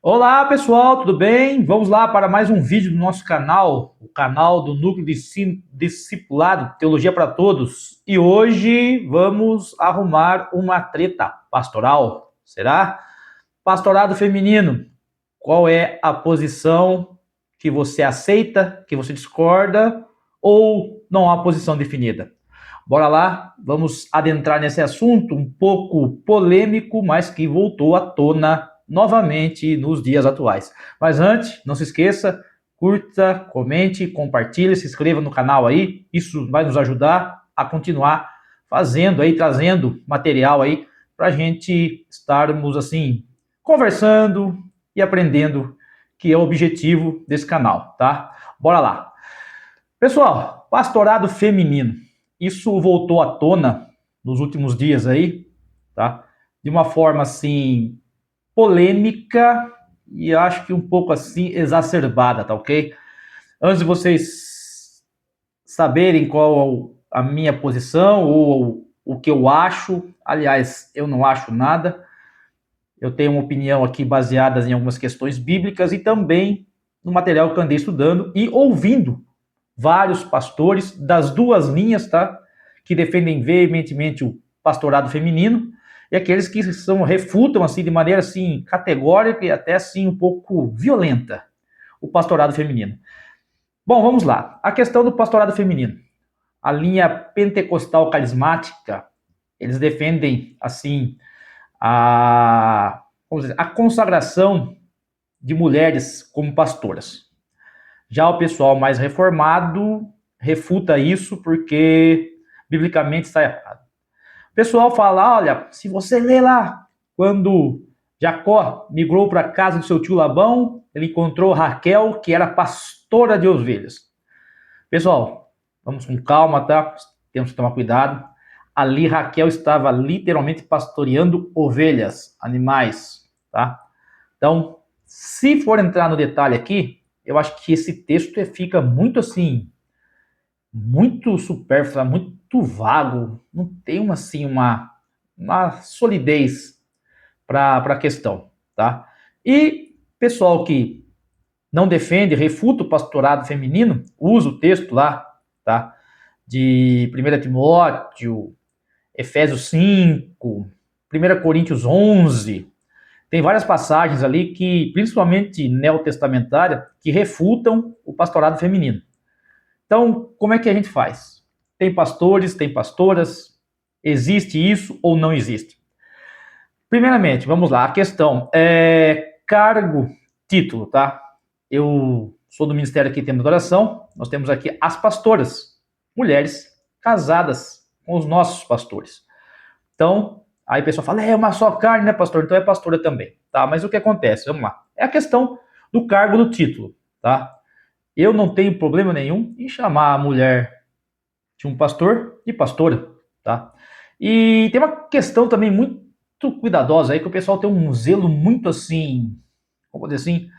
Olá pessoal, tudo bem? Vamos lá para mais um vídeo do nosso canal, o canal do Núcleo de Discipulado Teologia para Todos. E hoje vamos arrumar uma treta pastoral, será? Pastorado feminino, qual é a posição que você aceita, que você discorda ou não há posição definida? Bora lá, vamos adentrar nesse assunto um pouco polêmico, mas que voltou à tona novamente nos dias atuais. Mas antes, não se esqueça, curta, comente, compartilhe, se inscreva no canal aí, isso vai nos ajudar a continuar fazendo aí, trazendo material aí, para a gente estarmos assim, conversando e aprendendo, que é o objetivo desse canal, tá? Bora lá. Pessoal, pastorado feminino. Isso voltou à tona nos últimos dias aí, tá? De uma forma assim polêmica e acho que um pouco assim exacerbada, tá ok? Antes de vocês saberem qual a minha posição ou o que eu acho, aliás, eu não acho nada. Eu tenho uma opinião aqui baseada em algumas questões bíblicas e também no material que eu andei estudando e ouvindo vários pastores das duas linhas, tá? Que defendem veementemente o pastorado feminino e aqueles que refutam assim de maneira assim categórica e até assim um pouco violenta o pastorado feminino. Bom, vamos lá. A questão do pastorado feminino. A linha pentecostal carismática, eles defendem assim a consagração de mulheres como pastoras. Já o pessoal mais reformado refuta isso porque biblicamente está errado. O pessoal fala, olha, se você lê lá, quando Jacó migrou para a casa do seu tio Labão, ele encontrou Raquel, que era pastora de ovelhas. Pessoal, vamos com calma, tá? Temos que tomar cuidado. Ali Raquel estava literalmente pastoreando ovelhas, animais, tá? Então, se for entrar no detalhe aqui, eu acho que esse texto fica muito assim, muito supérfluo, muito vago, não tem uma assim uma solidez para a questão, tá? E pessoal que não defende, refuta o pastorado feminino, usa o texto lá, tá? De 1 Timóteo, Efésios 5, 1 Coríntios 11, tem várias passagens ali que, principalmente neotestamentária, que refutam o pastorado feminino. Então, como é que a gente faz? Tem pastores, tem pastoras, existe isso ou não existe? Primeiramente, vamos lá, a questão é cargo, título, tá? Eu sou do Ministério aqui Tempo de Oração, nós temos aqui as pastoras, mulheres casadas com os nossos pastores. Então, aí o pessoal fala, é uma só carne, né, pastor? Então é pastora também, tá? Mas o que acontece? Vamos lá. É a questão do cargo do título, tá? Eu não tenho problema nenhum em chamar a mulher de um pastor de pastora, tá? E tem uma questão também muito cuidadosa aí, que o pessoal tem um zelo muito assim, como dizer assim,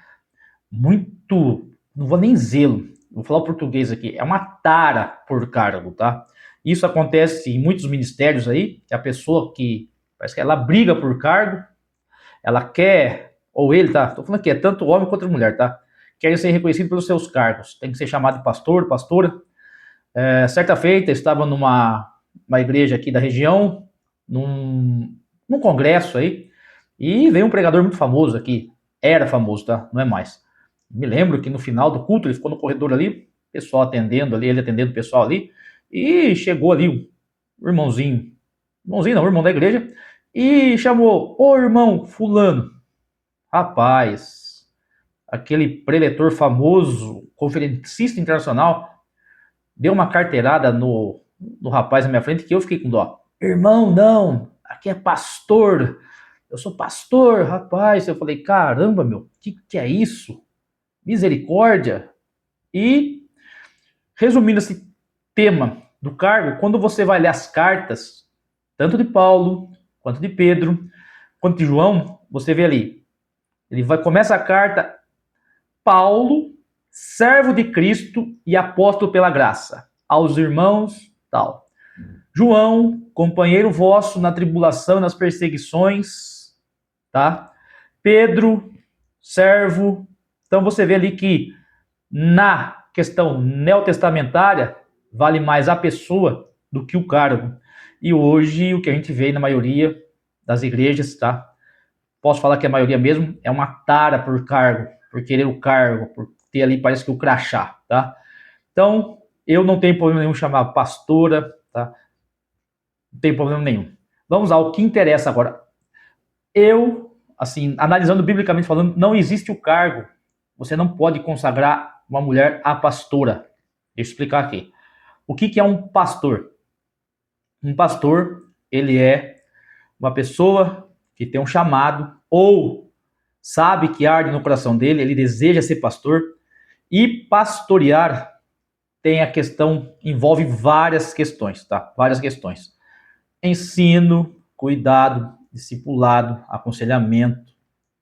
muito, não vou nem zelo, vou falar o português aqui, é uma tara por cargo, tá? Isso acontece em muitos ministérios aí, que a pessoa que parece que ela briga por cargo, ela quer, ou ele, tá? Tô falando que é tanto homem quanto mulher, tá? Querem ser reconhecidos pelos seus cargos, tem que ser chamado de pastor, pastora. Certa feita, estava uma igreja aqui da região, num congresso aí, e veio um pregador muito famoso aqui, era famoso, tá? Não é mais. Me lembro que no final do culto ele ficou no corredor ali, pessoal atendendo ali, ele atendendo o pessoal ali, e chegou ali um irmãozinho não, o irmão da igreja, e chamou, ô irmão fulano, rapaz, aquele preletor famoso, conferencista internacional, deu uma carteirada no rapaz na minha frente que eu fiquei com dó. Irmão, não, aqui é pastor, eu sou pastor, rapaz. Eu falei, caramba, meu, que é isso? Misericórdia. E, resumindo esse tema do cargo, quando você vai ler as cartas, tanto de Paulo, quanto de Pedro, quanto de João, você vê ali, começa a carta, Paulo, servo de Cristo e apóstolo pela graça, aos irmãos, tal. João, companheiro vosso na tribulação e nas perseguições, tá? Pedro, servo. Então você vê ali que na questão neotestamentária vale mais a pessoa do que o cargo. E hoje o que a gente vê na maioria das igrejas, tá? Posso falar que a maioria mesmo é uma tara por cargo, por querer o cargo, por ter ali parece que o crachá, tá? Então, eu não tenho problema nenhum chamar pastora, tá? Não tem problema nenhum. Vamos ao que interessa agora. Eu, assim, analisando biblicamente falando, não existe o cargo. Você não pode consagrar uma mulher a pastora. Deixa eu explicar aqui. O que é um pastor? Um pastor, ele é uma pessoa que tem um chamado ou sabe que arde no coração dele, ele deseja ser pastor. E pastorear tem a questão, envolve várias questões, tá? Várias questões. Ensino, cuidado, discipulado, aconselhamento,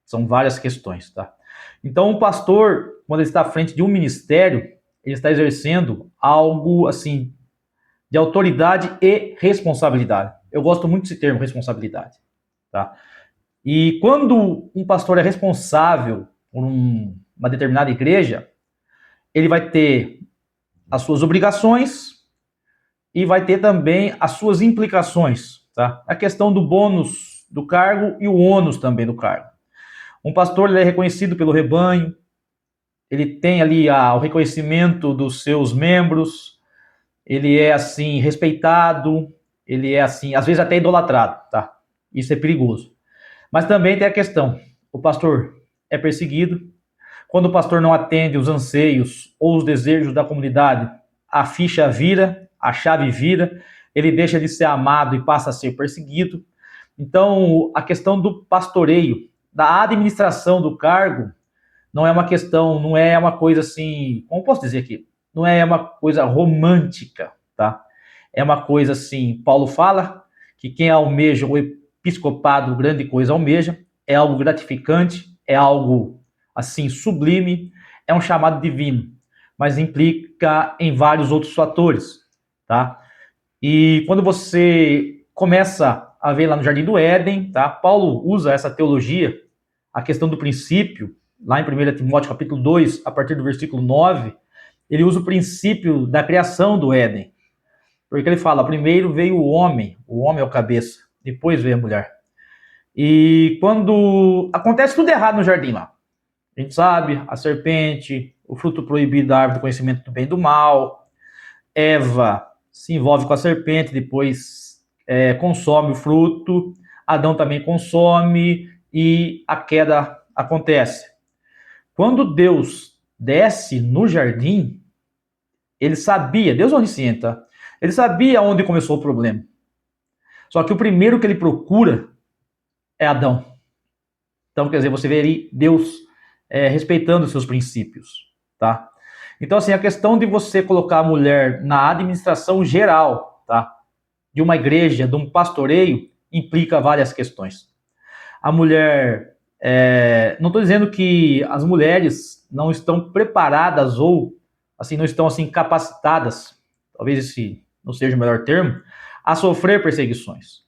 são várias questões, tá? Então, o pastor, quando ele está à frente de um ministério, ele está exercendo algo, assim, de autoridade e responsabilidade. Eu gosto muito desse termo, responsabilidade, tá? E quando um pastor é responsável por uma determinada igreja, ele vai ter as suas obrigações e vai ter também as suas implicações, tá? A questão do bônus do cargo e o ônus também do cargo. Um pastor ele é reconhecido pelo rebanho, ele tem ali o reconhecimento dos seus membros, ele é assim respeitado, ele é assim, às vezes até idolatrado, tá? Isso é perigoso. Mas também tem a questão, o pastor é perseguido, quando o pastor não atende os anseios ou os desejos da comunidade, a ficha vira, a chave vira, ele deixa de ser amado e passa a ser perseguido. Então, a questão do pastoreio, da administração do cargo, não é uma questão, não é uma coisa assim, como posso dizer aqui? Não é uma coisa romântica, tá? É uma coisa assim, Paulo fala que quem almeja o episcopado, grande coisa almeja, é algo gratificante, é algo assim sublime, é um chamado divino, mas implica em vários outros fatores, tá? E quando você começa a ver lá no Jardim do Éden, tá? Paulo usa essa teologia, a questão do princípio, lá em 1 Timóteo capítulo 2, a partir do versículo 9, ele usa o princípio da criação do Éden. Porque ele fala, primeiro veio o homem é o cabeça, depois veio a mulher. E quando acontece tudo errado no jardim lá, a gente sabe, a serpente, o fruto proibido da árvore do conhecimento do bem e do mal, Eva se envolve com a serpente, depois consome o fruto, Adão também consome e a queda acontece. Quando Deus desce no jardim, ele sabia, Deus é onisciente, tá? Ele sabia onde começou o problema. Só que o primeiro que ele procura é Adão. Então, quer dizer, você vê ali Deus respeitando os seus princípios, tá? Então, assim, a questão de você colocar a mulher na administração geral, tá? De uma igreja, de um pastoreio, implica várias questões. A mulher, não estou dizendo que as mulheres não estão preparadas ou, assim, não estão, assim, capacitadas, talvez esse não seja o melhor termo, a sofrer perseguições.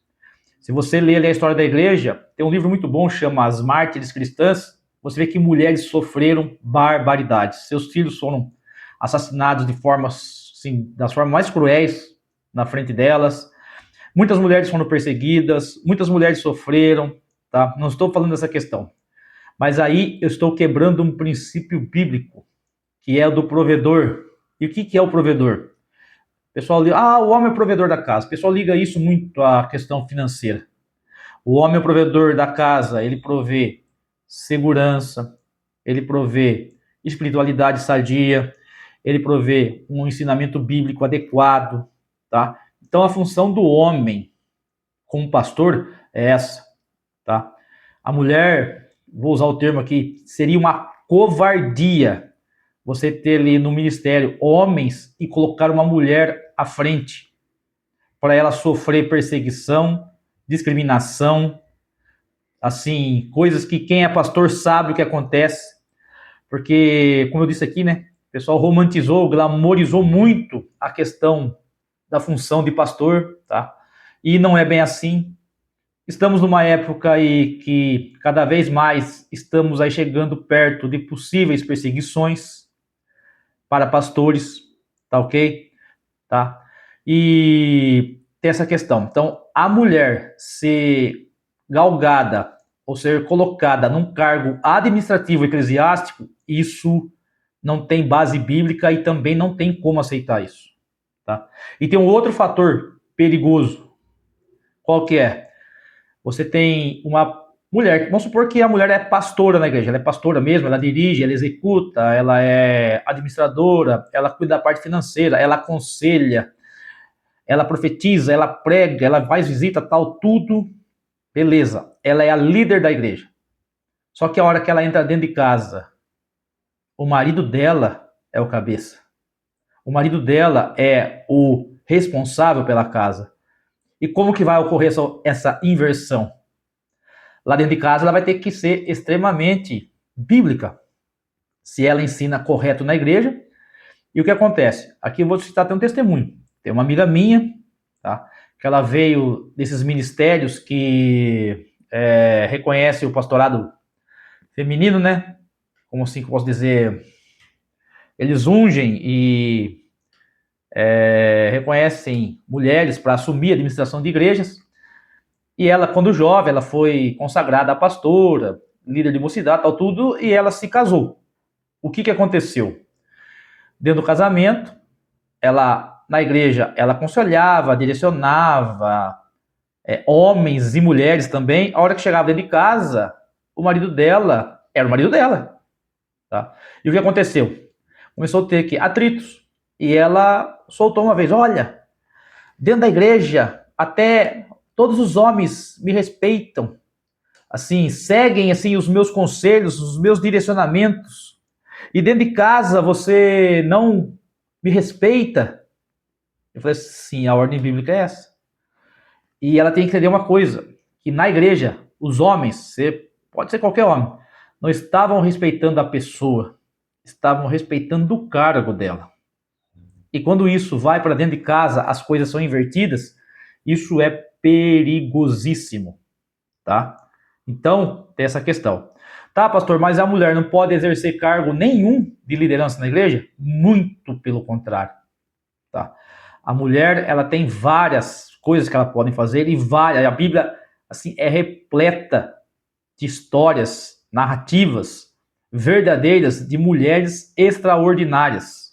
Se você ler ali a história da igreja, tem um livro muito bom, chama As Mártires Cristãs, você vê que mulheres sofreram barbaridades. Seus filhos foram assassinados de formas, assim, das formas mais cruéis na frente delas. Muitas mulheres foram perseguidas, muitas mulheres sofreram, tá? Não estou falando dessa questão. Mas aí eu estou quebrando um princípio bíblico, que é o do provedor. E o que é o provedor? O pessoal liga, o homem é o provedor da casa. O pessoal liga isso muito à questão financeira. O homem é o provedor da casa, ele provê segurança, ele provê espiritualidade sadia, ele provê um ensinamento bíblico adequado, tá? Então a função do homem como pastor é essa, tá? A mulher, vou usar o termo aqui, seria uma covardia você ter ali no ministério homens e colocar uma mulher à frente para ela sofrer perseguição, discriminação, assim, coisas que quem é pastor sabe o que acontece, porque, como eu disse aqui, né, o pessoal romantizou, glamorizou muito a questão da função de pastor, tá? E não é bem assim. Estamos numa época aí que cada vez mais estamos aí chegando perto de possíveis perseguições para pastores, tá ok? Tá? E tem essa questão. Então, a mulher ser galgada ou ser colocada num cargo administrativo eclesiástico, isso não tem base bíblica e também não tem como aceitar isso. Tá? E tem um outro fator perigoso. Qual que é? Você tem uma mulher, vamos supor que a mulher é pastora na igreja, ela é pastora mesmo, ela dirige, ela executa, ela é administradora, ela cuida da parte financeira, ela aconselha, ela profetiza, ela prega, ela faz visita, tal, tudo, beleza. Ela é a líder da igreja. Só que a hora que ela entra dentro de casa, o marido dela é o cabeça. O marido dela é o responsável pela casa. E como que vai ocorrer essa inversão? Lá dentro de casa ela vai ter que ser extremamente bíblica, se ela ensina correto na igreja. E o que acontece? Aqui eu vou citar até um testemunho. Tem uma amiga minha, tá? Que ela veio desses ministérios que reconhece o pastorado feminino, né? Como assim que eu posso dizer? Eles ungem e reconhecem mulheres para assumir a administração de igrejas. E ela, quando jovem, ela foi consagrada a pastora, líder de mocidade, tal, tudo, e ela se casou. O que aconteceu? Dentro do casamento, ela, na igreja, ela aconselhava, direcionava, homens e mulheres também. A hora que chegava dentro de casa, o marido dela era o marido dela. Tá? E o que aconteceu? Começou a ter que atritos. E ela soltou uma vez, olha, dentro da igreja, até todos os homens me respeitam, assim, seguem assim os meus conselhos, os meus direcionamentos. E dentro de casa você não me respeita. Eu falei assim, a ordem bíblica é essa. E ela tem que entender uma coisa, que na igreja, os homens, pode ser qualquer homem, não estavam respeitando a pessoa, estavam respeitando o cargo dela. E quando isso vai para dentro de casa, as coisas são invertidas, isso é perigosíssimo, tá? Então, tem essa questão. Tá, pastor, mas a mulher não pode exercer cargo nenhum de liderança na igreja? Muito pelo contrário, tá? A mulher, ela tem várias coisas que ela pode fazer e várias. A Bíblia, assim, é repleta de histórias, narrativas verdadeiras de mulheres extraordinárias.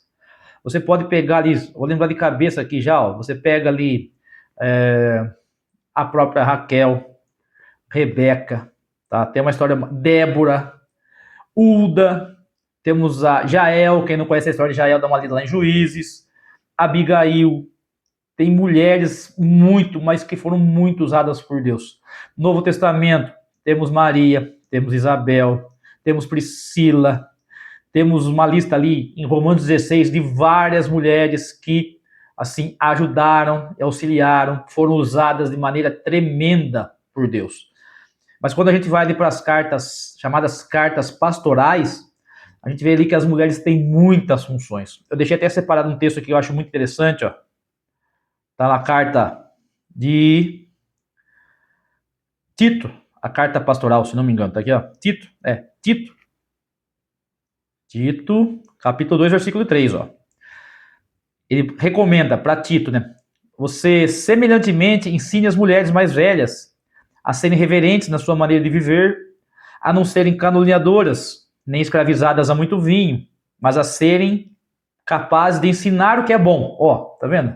Você pode pegar ali, vou lembrar de cabeça aqui já, ó, você pega ali a própria Raquel, Rebeca, tá? Tem uma história, Débora, Ulda, temos a Jael, quem não conhece a história de Jael, dá uma lida lá em Juízes, Abigail, tem mulheres muito, mas que foram muito usadas por Deus. No Novo Testamento, temos Maria, temos Isabel, temos Priscila, temos uma lista ali em Romanos 16 de várias mulheres que assim ajudaram, auxiliaram, foram usadas de maneira tremenda por Deus. Mas quando a gente vai ali para as cartas, chamadas cartas pastorais, a gente vê ali que as mulheres têm muitas funções. Eu deixei até separado um texto aqui que eu acho muito interessante, ó. Tá na carta de Tito, a carta pastoral, se não me engano, tá aqui, ó. Tito, capítulo 2, versículo 3, ó. Ele recomenda para Tito, né? Você semelhantemente ensine as mulheres mais velhas a serem reverentes na sua maneira de viver, a não serem caluniadoras, nem escravizadas a muito vinho, mas a serem capazes de ensinar o que é bom. Ó, tá vendo?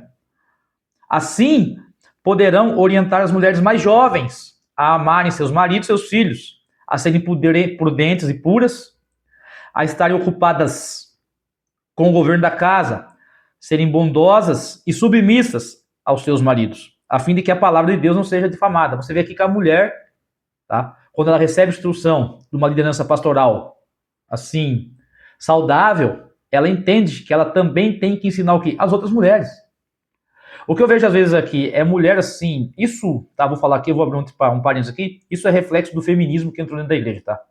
Assim, poderão orientar as mulheres mais jovens a amarem seus maridos e seus filhos, a serem prudentes e puras, a estarem ocupadas com o governo da casa, serem bondosas e submissas aos seus maridos, a fim de que a palavra de Deus não seja difamada. Você vê aqui que a mulher, tá, quando ela recebe instrução de uma liderança pastoral assim, saudável, ela entende que ela também tem que ensinar o quê? As outras mulheres. O que eu vejo às vezes aqui é mulher assim, isso, tá, vou falar aqui, eu vou abrir um parênteses aqui, isso é reflexo do feminismo que entrou dentro da igreja, tá?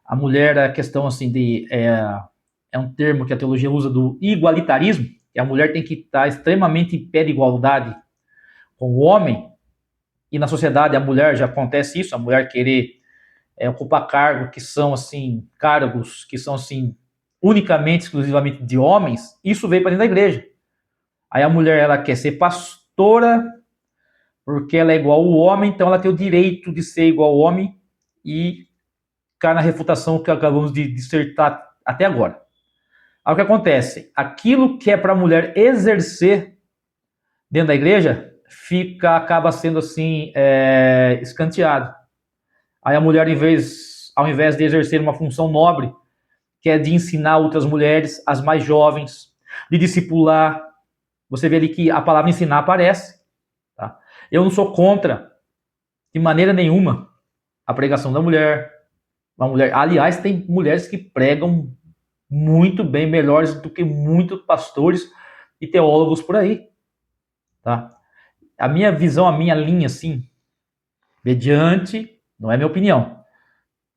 A mulher, a questão assim de, é um termo que a teologia usa do igualitarismo, que a mulher tem que estar extremamente em pé de igualdade com o homem, e na sociedade a mulher já acontece isso, a mulher querer ocupar cargos que são assim, cargos que são assim, unicamente, exclusivamente de homens, isso veio para dentro da igreja. Aí a mulher, ela quer ser pastora porque ela é igual ao homem, então ela tem o direito de ser igual ao homem e cai na refutação que acabamos de dissertar até agora. Aí o que acontece? Aquilo que é para a mulher exercer dentro da igreja acaba sendo assim escanteado. Aí a mulher, ao invés de exercer uma função nobre, que é de ensinar outras mulheres, as mais jovens, de discipular, você vê ali que a palavra ensinar aparece. Tá? Eu não sou contra, de maneira nenhuma, a pregação da mulher. Uma mulher, aliás, tem mulheres que pregam muito bem, melhores do que muitos pastores e teólogos por aí. Tá? A minha visão, a minha linha, assim, mediante, não é minha opinião,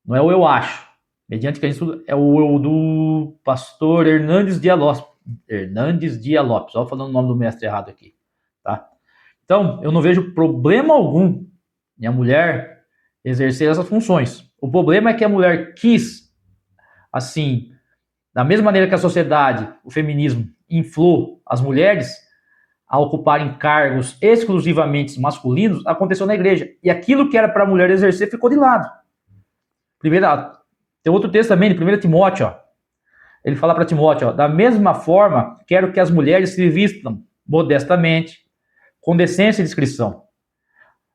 não é o eu acho, mediante que a gente estuda, é o do pastor Hernandes Dias Lopes. Olha, falando o nome do mestre errado aqui. Tá? Então, eu não vejo problema algum em a mulher exercer essas funções. O problema é que a mulher quis, assim, da mesma maneira que a sociedade, o feminismo, inflou as mulheres a ocuparem cargos exclusivamente masculinos, aconteceu na igreja. E aquilo que era para a mulher exercer ficou de lado. Tem outro texto também, de 1 Timóteo, ó. Ele fala para Timóteo, ó, da mesma forma, quero que as mulheres se vistam modestamente, com decência e discrição,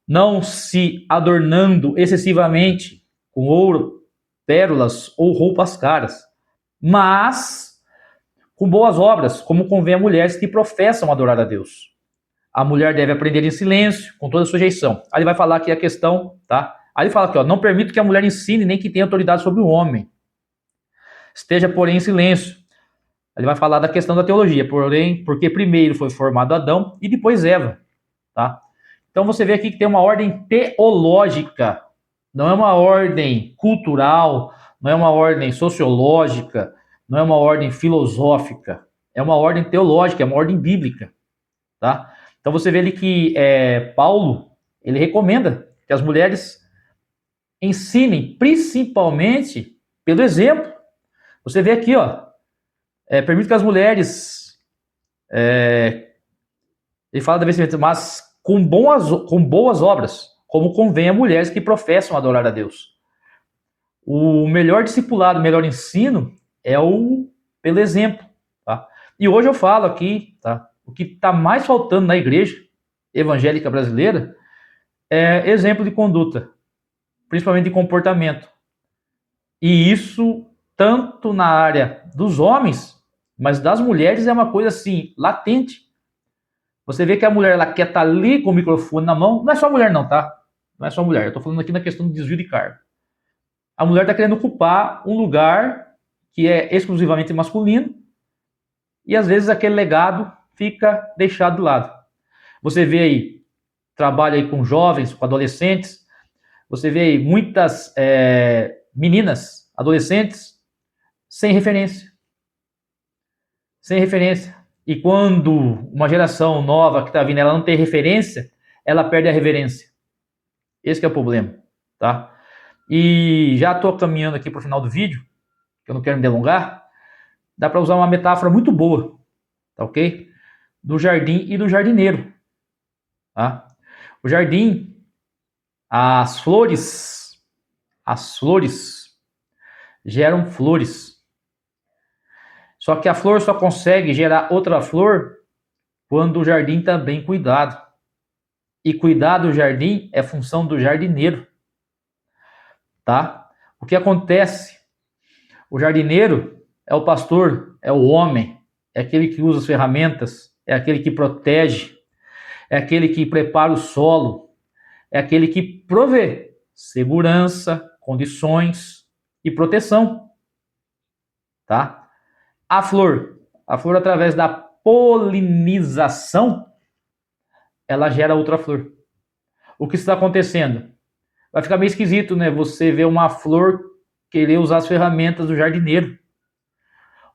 não se adornando excessivamente com ouro, pérolas ou roupas caras, mas com boas obras, como convém a mulheres que professam adorar a Deus. A mulher deve aprender em silêncio, com toda sujeição. Aí ele vai falar aqui a questão, tá? Aí ele fala aqui, ó, não permito que a mulher ensine nem que tenha autoridade sobre o homem. Esteja, porém, em silêncio. Ele vai falar da questão da teologia, porém, porque primeiro foi formado Adão e depois Eva, tá? Então você vê aqui que tem uma ordem teológica, não é uma ordem cultural, não é uma ordem sociológica, não é uma ordem filosófica, é uma ordem teológica, é uma ordem bíblica, tá? Então você vê ali que Paulo, ele recomenda que as mulheres ensinem principalmente pelo exemplo. Você vê aqui, ó, permite que as mulheres, ele fala da vestimenta, mas com boas obras, como convém a mulheres que professam adorar a Deus. O melhor discipulado, o melhor ensino é pelo exemplo. Tá? E hoje eu falo aqui, tá? O que está mais faltando na igreja evangélica brasileira é exemplo de conduta, principalmente de comportamento. E isso tanto na área dos homens, mas das mulheres é uma coisa assim, latente. Você vê que a mulher ela quer estar ali com o microfone na mão, não é só mulher não, tá? Não é só mulher, eu tô falando aqui na questão do desvio de cargo. A mulher está querendo ocupar um lugar que é exclusivamente masculino e às vezes aquele legado fica deixado de lado. Você vê aí, trabalha aí com jovens, com adolescentes, você vê aí muitas meninas, adolescentes, sem referência. Sem referência. E quando uma geração nova que está vindo, ela não tem referência, ela perde a reverência. Esse que é o problema, tá? E já estou caminhando aqui para o final do vídeo, que eu não quero me delongar. Dá para usar uma metáfora muito boa, tá ok? Do jardim e do jardineiro. Tá? O jardim, as flores geram flores. Só que a flor só consegue gerar outra flor quando o jardim está bem cuidado. E cuidar do jardim é função do jardineiro. Tá? O que acontece? O jardineiro é o pastor, é o homem, é aquele que usa as ferramentas, é aquele que protege, é aquele que prepara o solo, é aquele que provê segurança, condições e proteção. Tá? A flor através da polinização, ela gera outra flor. O que está acontecendo? Vai ficar meio esquisito, né? Você vê uma flor querer usar as ferramentas do jardineiro.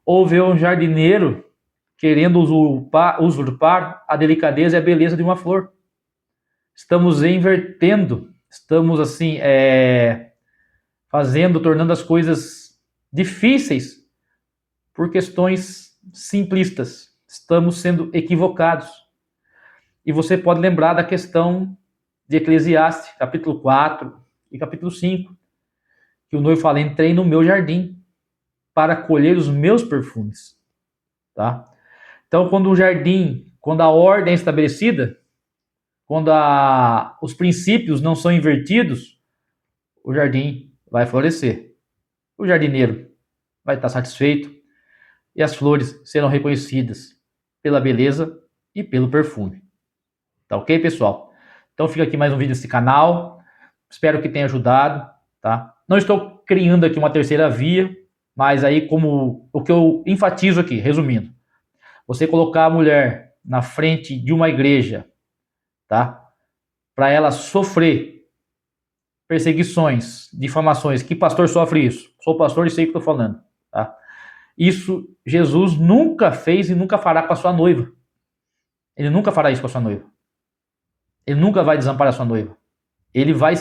Ou ver um jardineiro querendo usurpar a delicadeza e a beleza de uma flor. estamos invertendo, estamos assim, tornando as coisas difíceis por questões simplistas. Estamos sendo equivocados. E você pode lembrar da questão de Eclesiastes, capítulo 4 e capítulo 5, que o noivo fala: entrei no meu jardim para colher os meus perfumes. Tá? Então, quando o jardim, quando a ordem é estabelecida, quando os princípios não são invertidos, o jardim vai florescer. O jardineiro vai estar satisfeito e as flores serão reconhecidas pela beleza e pelo perfume. Tá ok, pessoal? Então fica aqui mais um vídeo desse canal. Espero que tenha ajudado, tá? Não estou criando aqui uma terceira via, mas aí como o que eu enfatizo aqui, resumindo, você colocar a mulher na frente de uma igreja, tá? Para ela sofrer perseguições, difamações. Que pastor sofre isso? Sou pastor e sei o que estou falando, tá? Isso Jesus nunca fez e nunca fará com a sua noiva. Ele nunca fará isso com a sua noiva. Ele nunca vai desamparar a sua noiva. Ele vai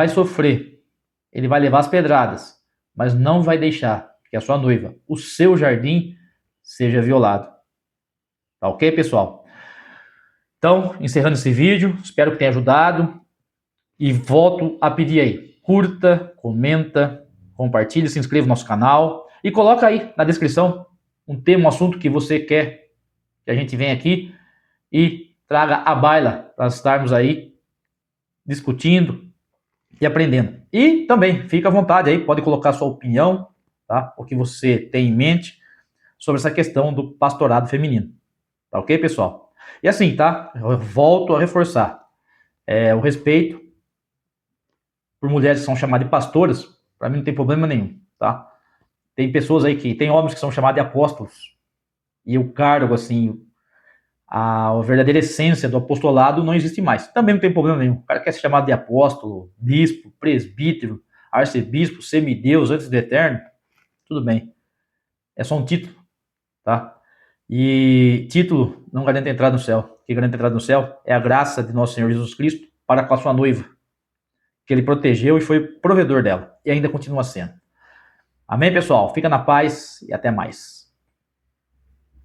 sofrer, ele vai levar as pedradas, mas não vai deixar que a sua noiva, o seu jardim, seja violado. Tá ok, pessoal? Então, encerrando esse vídeo, espero que tenha ajudado e volto a pedir aí, curta, comenta, compartilhe, se inscreva no nosso canal e coloca aí na descrição um tema, um assunto que você quer que a gente venha aqui e traga à baila para estarmos aí discutindo e aprendendo. E também, fica à vontade aí, pode colocar sua opinião, tá? O que você tem em mente sobre essa questão do pastorado feminino. Tá ok, pessoal? E assim, tá? Eu volto a reforçar. O respeito por mulheres que são chamadas de pastoras, para mim não tem problema nenhum, tá? Tem pessoas aí tem homens que são chamados de apóstolos. E o cargo, assim, a verdadeira essência do apostolado não existe mais. Também não tem problema nenhum. O cara quer ser chamado de apóstolo, bispo, presbítero, arcebispo, semideus, antes do eterno, tudo bem. É só um título, tá? E título não garante a entrada no céu. O que garante a entrada no céu é a graça de nosso Senhor Jesus Cristo para com a sua noiva, que ele protegeu e foi provedor dela, e ainda continua sendo. Amém, pessoal? Fica na paz e até mais.